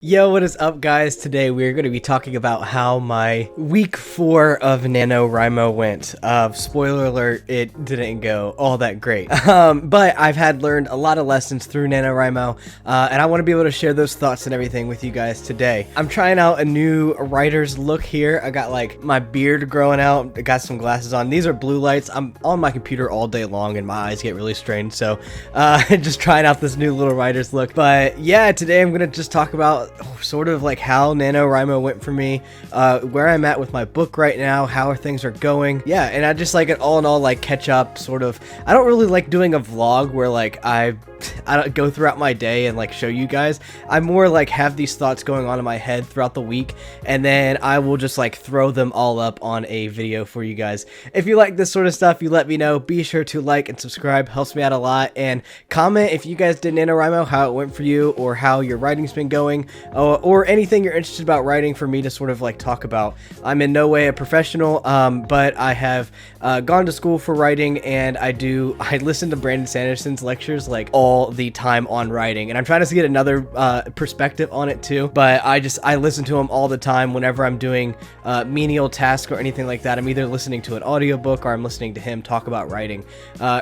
Yo, what is up, guys? Today we're going to be talking about how my week 4 of NaNoWriMo went. Spoiler alert, it didn't go all that great. But I've learned a lot of lessons through NaNoWriMo, and I want to be able to share those thoughts and everything with you guys today. I'm trying out a new writer's look here. I got like my beard growing out, I got some glasses on. These are blue lights. I'm on my computer all day long and my eyes get really strained, so just trying out this new little writer's look. But yeah, today I'm going to just talk about sort of like how NaNoWriMo went for me, where I'm at with my book right now, how things are going. Yeah, and I just like it all in all, like catch up sort of. I don't really like doing a vlog where like I don't go throughout my day and like show you guys. I more like have these thoughts going on in my head throughout the week, and then I will just like throw them all up on a video for you guys. If you like this sort of stuff, you let me know. Be sure to like and subscribe, helps me out a lot, and comment if you guys did NaNoWriMo, how it went for you, or how your writing's been going, or anything you're interested about writing for me to sort of like talk about. I'm in no way a professional, but I have gone to school for writing, and I listen to Brandon Sanderson's lectures like all the time on writing, and I'm trying to get another perspective on it too. But I listen to him all the time whenever I'm doing menial tasks or anything like that. I'm either listening to an audiobook or I'm listening to him talk about writing.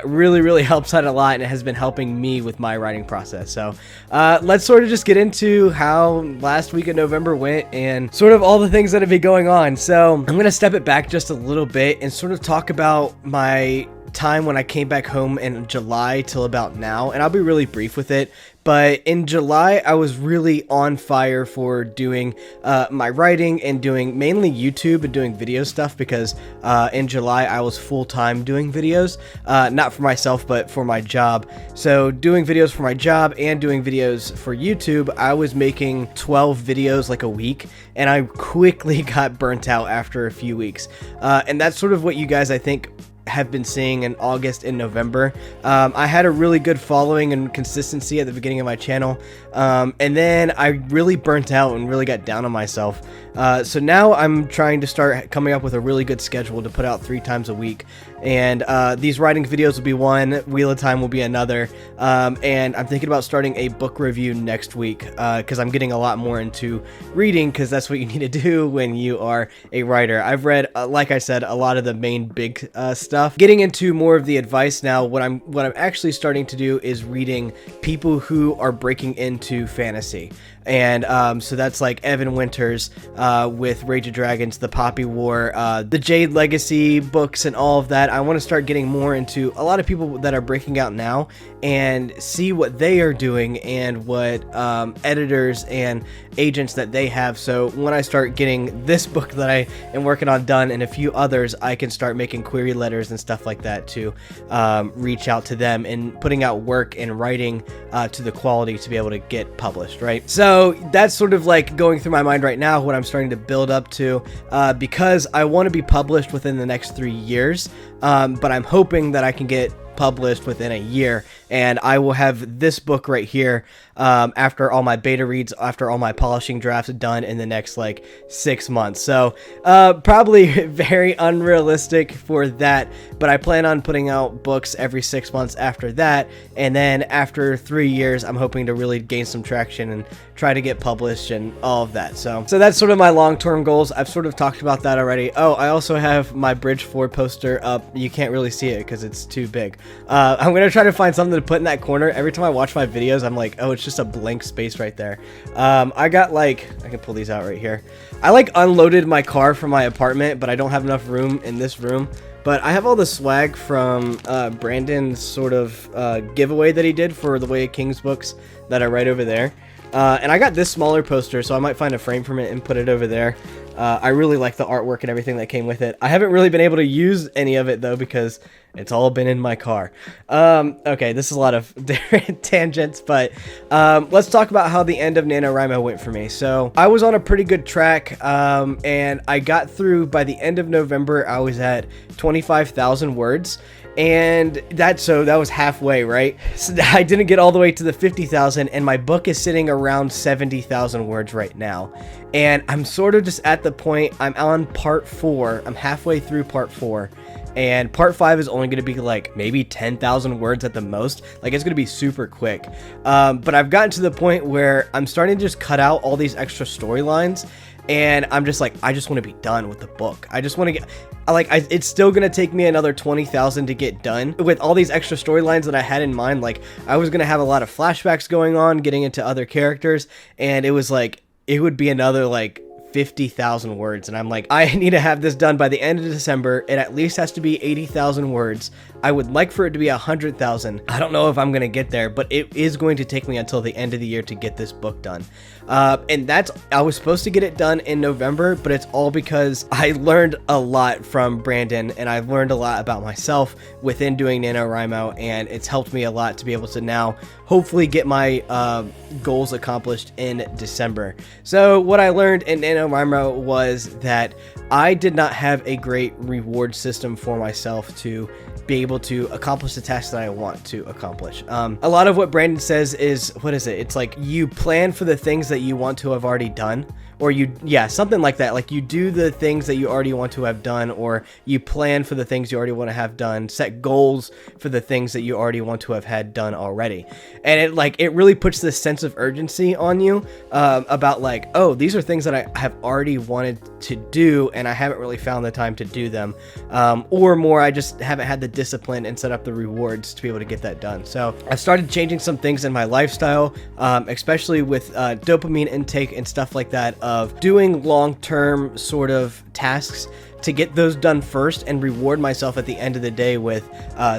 Really helps out a lot, and it has been helping me with my writing process. So let's sort of just get into how last week of November went and sort of all the things that have been going on. So I'm gonna step it back just a little bit and sort of talk about my time when I came back home in July till about now, and I'll be really brief with it. But in July, I was really on fire for doing my writing and doing mainly YouTube and doing video stuff, because in July I was full-time doing videos, not for myself but for my job. So doing videos for my job and doing videos for YouTube, I was making 12 videos like a week, and I quickly got burnt out after a few weeks. And that's sort of what you guys, I think, have been seeing in August and November. I had a really good following and consistency at the beginning of my channel, and then I really burnt out and really got down on myself. So now I'm trying to start coming up with a really good schedule to put out 3 times a week, and these writing videos will be one, Wheel of Time will be another, and I'm thinking about starting a book review next week, because I'm getting a lot more into reading, because that's what you need to do when you are a writer. I've read, like I said, a lot of the main big stuff. Getting into more of the advice now, what I'm actually starting to do is reading people who are breaking into fantasy. And so that's like Evan Winters with Rage of Dragons, The Poppy War, the Jade Legacy books, and all of that. I want to start getting more into a lot of people that are breaking out now and see what they are doing and what editors and agents that they have. So when I start getting this book that I am working on done and a few others, I can start making query letters and stuff like that to reach out to them and putting out work and writing to the quality to be able to get published, right? So that's sort of like going through my mind right now, what I'm starting to build up to, because I want to be published within the next 3 years, but I'm hoping that I can get published within a year, and I will have this book right here after all my beta reads, after all my polishing drafts done in the next like 6 months. So probably very unrealistic for that, but I plan on putting out books every 6 months after that, and then after 3 years I'm hoping to really gain some traction and try to get published and all of that. So that's sort of my long-term goals. I've sort of talked about that already. Oh, I also have my Bridge 4 poster up. You can't really see it because it's too big. I'm gonna try to find something to put in that corner. Every time I watch my videos, I'm like, oh, it's just a blank space right there. I got like, I can pull these out right here. I like unloaded my car from my apartment, but I don't have enough room in this room. But I have all the swag from Brandon's sort of giveaway that he did for the Way of Kings books that are right over there. And I got this smaller poster, so I might find a frame from it and put it over there. I really like the artwork and everything that came with it. I haven't really been able to use any of it though, because it's all been in my car. Okay, this is a lot of different tangents, but let's talk about how the end of NaNoWriMo went for me. So I was on a pretty good track, and I got through, by the end of November, I was at 25,000 words. And that was halfway, right? So I didn't get all the way to the 50,000, and my book is sitting around 70,000 words right now. And I'm sort of just at the point, I'm on part 4. I'm halfway through part 4. And part 5 is only going to be like maybe 10,000 words at the most. Like, it's going to be super quick. But I've gotten to the point where I'm starting to just cut out all these extra storylines. And I'm just like, I just want to be done with the book. I just want to get, it's still going to take me another 20,000 to get done. With all these extra storylines that I had in mind, like, I was going to have a lot of flashbacks going on, getting into other characters. And it was like, it would be another, like, 50,000 words, and I'm like, I need to have this done by the end of December. It at least has to be 80,000 words. I would like for it to be 100,000. I don't know if I'm gonna get there, but it is going to take me until the end of the year to get this book done. And I was supposed to get it done in November, but it's all because I learned a lot from Brandon, and I've learned a lot about myself within doing NaNoWriMo, and it's helped me a lot to be able to now hopefully get my goals accomplished in December. So what I learned in NaNoWriMo was that I did not have a great reward system for myself to be able to accomplish the tasks that I want to accomplish. A lot of what Brandon says is, what is it? It's like you plan for the things that you want to have already done, or something like that. Like, you do the things that you already want to have done, or you plan for the things you already want to have done, set goals for the things that you already want to have had done already. And it really puts this sense of urgency on you, about like, oh, these are things that I have already wanted to do, and I haven't really found the time to do them. Or more, I just haven't had the discipline and set up the rewards to be able to get that done. So I've started changing some things in my lifestyle, especially with dopamine intake and stuff like that, of doing long-term sort of tasks to get those done first and reward myself at the end of the day with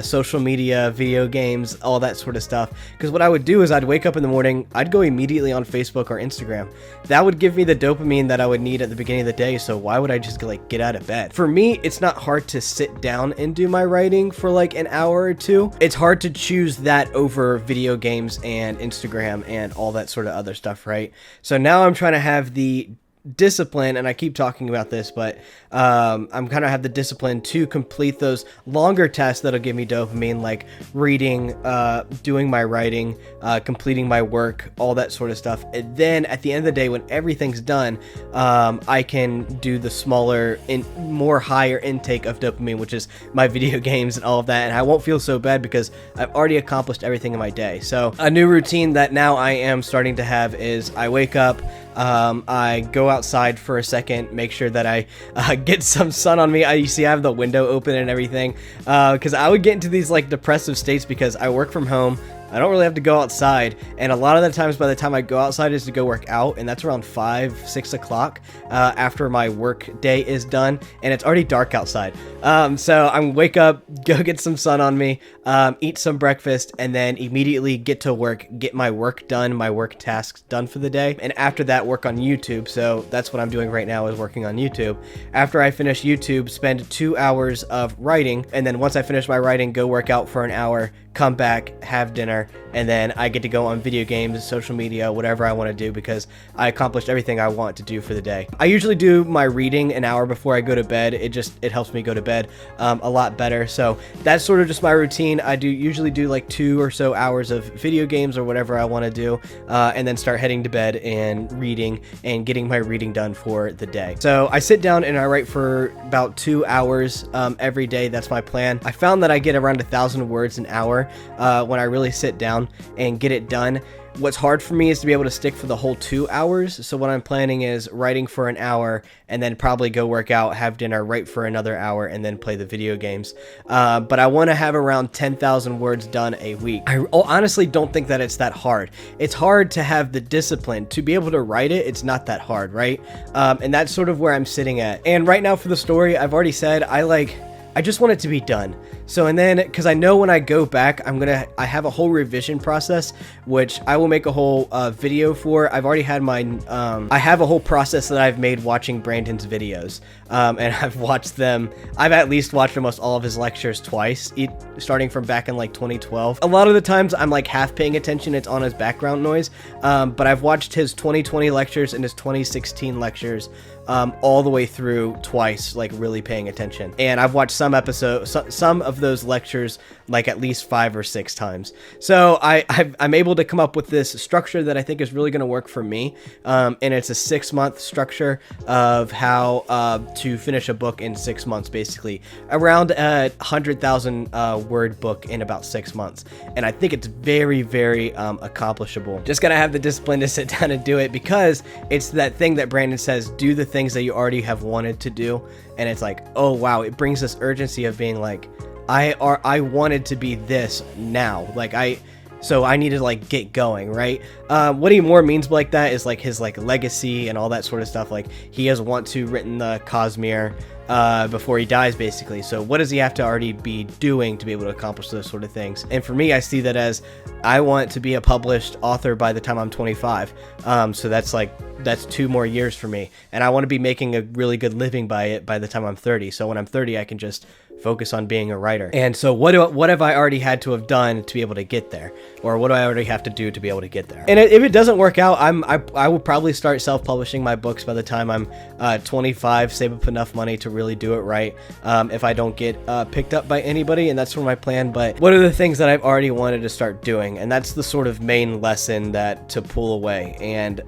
social media, video games, all that sort of stuff. Because what I would do is I'd wake up in the morning, I'd go immediately on Facebook or Instagram. That would give me the dopamine that I would need at the beginning of the day, so why would I just get out of bed? For me, it's not hard to sit down and do my writing for like an hour or two. It's hard to choose that over video games and Instagram and all that sort of other stuff, right? So now I'm trying to have the discipline, and I keep talking about this, but I'm kind of have the discipline to complete those longer tasks that'll give me dopamine, like reading, doing my writing, completing my work, all that sort of stuff. And then at the end of the day, when everything's done, I can do the smaller and more higher intake of dopamine, which is my video games and all of that, and I won't feel so bad because I've already accomplished everything in my day. So a new routine that now I am starting to have is I wake up, I go outside for a second, make sure that I get some sun on me. You see I have the window open and everything, because I would get into these like depressive states because I work from home. I don't really have to go outside, and a lot of the times by the time I go outside is to go work out, and that's around 5-6 o'clock after my work day is done, and it's already dark outside. So I wake up, go get some sun on me, eat some breakfast, and then immediately get to work, get my work done, my work tasks done for the day, and after that work on YouTube. So that's what I'm doing right now, is working on YouTube. After I finish YouTube, spend 2 hours of writing, and then once I finish my writing, go work out for an hour, come back, have dinner, and then I get to go on video games, social media, whatever I want to do, because I accomplished everything I want to do for the day. I usually do my reading an hour before I go to bed. It helps me go to bed a lot better. So that's sort of just my routine. I usually do like 2 or so hours of video games or whatever I want to do, and then start heading to bed and reading and getting my reading done for the day. So I sit down and I write for about 2 hours every day. That's my plan. I found that I get around 1,000 words an hour when I really sit down and get it done. What's hard for me is to be able to stick for the whole 2 hours. So what I'm planning is writing for an hour and then probably go work out, have dinner, write for another hour, and then play the video games. But I want to have around 10,000 words done a week. I honestly don't think that it's that hard. It's hard to have the discipline to be able to write it. It's not that hard, right? And that's sort of where I'm sitting at. And right now for the story, I've already said I just want it to be done. So, and then, because I know when I go back, I have a whole revision process, which I will make a whole video for. I've already had I have a whole process that I've made watching Brandon's videos. And I've watched them. I've at least watched almost all of his lectures twice, starting from back in like 2012. A lot of the times I'm like half paying attention. It's on his background noise. But I've watched his 2020 lectures and his 2016 lectures all the way through twice, like really paying attention. And I've watched some some of those lectures like at least 5 or 6 times. So I'm able to come up with this structure that I think is really going to work for me. And it's a 6-month structure of how to finish a book in 6 months, basically around a 100,000 word book in about 6 months. And I think it's very, very accomplishable. Just gotta have the discipline to sit down and do it, because it's that thing that Brandon says, do the things that you already have wanted to do. And it's like, oh wow, it brings this urgency of being like, I wanted to be this now. So I need to like get going, right? What he more means like that is like his like legacy and all that sort of stuff. Like he has want to written the Cosmere before he dies, basically. So what does he have to already be doing to be able to accomplish those sort of things? And for me, I see that as I want to be a published author by the time I'm 25. So that's 2 more years for me, and I want to be making a really good living by it by the time I'm 30. So when I'm 30, I can just focus on being a writer. And so what have I already had to have done to be able to get there, or what do I already have to do to be able to get there? And if it doesn't work out, I will probably start self-publishing my books by the time I'm 25, save up enough money to really do it right, if I don't get picked up by anybody, and that's sort of my plan. But what are the things that I've already wanted to start doing? And that's the sort of main lesson that to pull away, and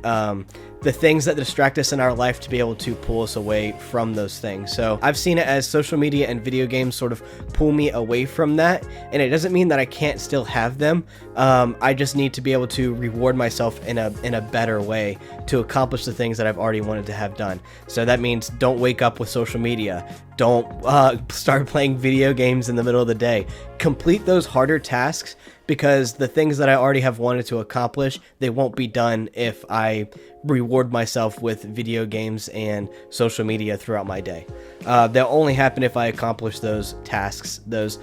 the things that distract us in our life to be able to pull us away from those things. So I've seen it as social media and video games sort of pull me away from that, and it doesn't mean that I can't still have them. I just need to be able to reward myself in a better way to accomplish the things that I've already wanted to have done. So that means don't wake up with social media. Don't start playing video games in the middle of the day. Complete those harder tasks, because the things that I already have wanted to accomplish, they won't be done if I reward myself with video games and social media throughout my day. They'll only happen if I accomplish those tasks, those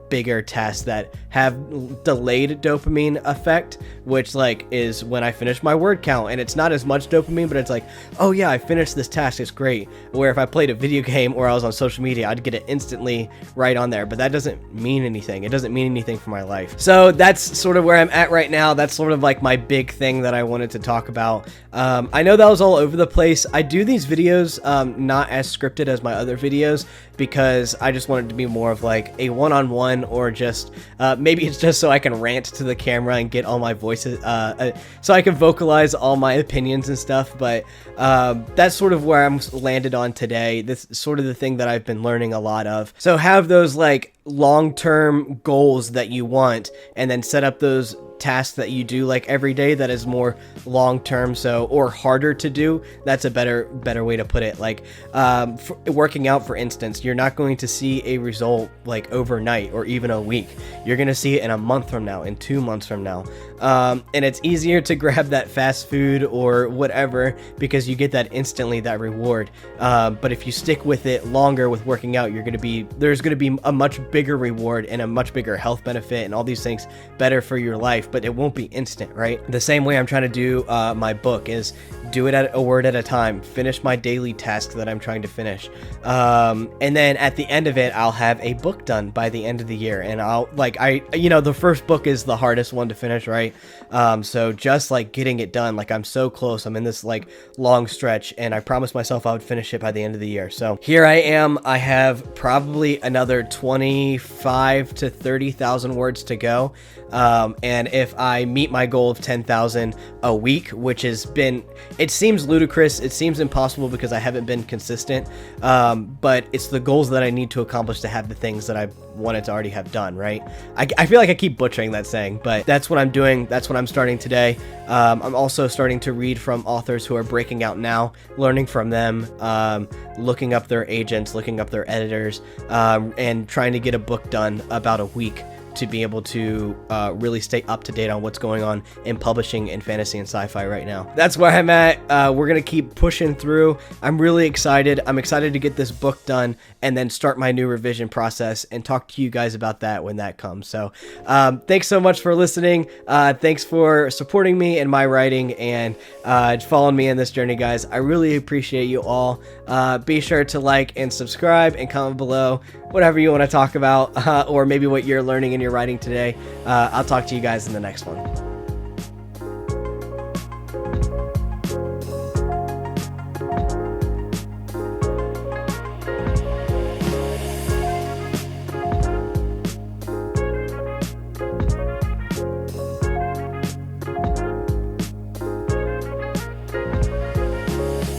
bigger tasks that have delayed dopamine effect, which like is when I finish my word count, and it's not as much dopamine, but it's like, oh yeah, I finished this task, it's great. Where if I played a video game or I was on social media, I'd get it instantly right on there, but that doesn't mean anything. It doesn't mean anything for my life. So that's sort of where I'm at right now. That's sort of like my big thing that I wanted to talk about. I know that was all over the place. I do these videos not as scripted as my other videos, because I just want it to be more of like a one-on-one, or just maybe it's just so I can rant to the camera and get all my voices, so I can vocalize all my opinions and stuff. But that's sort of where I'm landed on today. This is sort of the thing that I've been learning a lot of. So have those like long-term goals that you want, and then set up those tasks that you do like every day that is more long-term, so, or harder to do. That's a better way to put it. Like working out, for instance, you're not going to see a result like overnight or even a week. You're going to see it in a month from now, in 2 months from now. And it's easier to grab that fast food or whatever, because you get that instantly, that reward. But if you stick with it longer with working out, there's going to be a much bigger reward and a much bigger health benefit and all these things better for your life, but it won't be instant, right? The same way I'm trying to do my book is do it at a word at a time, finish my daily tasks that I'm trying to finish. And then at the end of it, I'll have a book done by the end of the year. And the first book is the hardest one to finish, right? So just like getting it done, like I'm so close. I'm in this like long stretch, and I promised myself I would finish it by the end of the year. So here I am. I have probably another 25 to 30,000 words to go. And if I meet my goal of 10,000 a week, which it seems ludicrous, it seems impossible because I haven't been consistent, but it's the goals that I need to accomplish to have the things that I wanted to already have done, right? I feel like I keep butchering that saying, but that's what I'm doing. That's what I'm starting today. I'm also starting to read from authors who are breaking out now, learning from them, looking up their agents, looking up their editors, and trying to get a book done about a week to be able to really stay up to date on what's going on in publishing in fantasy and sci-fi right now. That's where I'm at. We're gonna keep pushing through. I'm really excited. I'm excited to get this book done and then start my new revision process and talk to you guys about that when that comes. So thanks so much for listening. Thanks for supporting me in my writing and following me in this journey, guys. I really appreciate you all. Be sure to like and subscribe and comment below whatever you want to talk about, or maybe what you're learning in your writing today. I'll talk to you guys in the next one.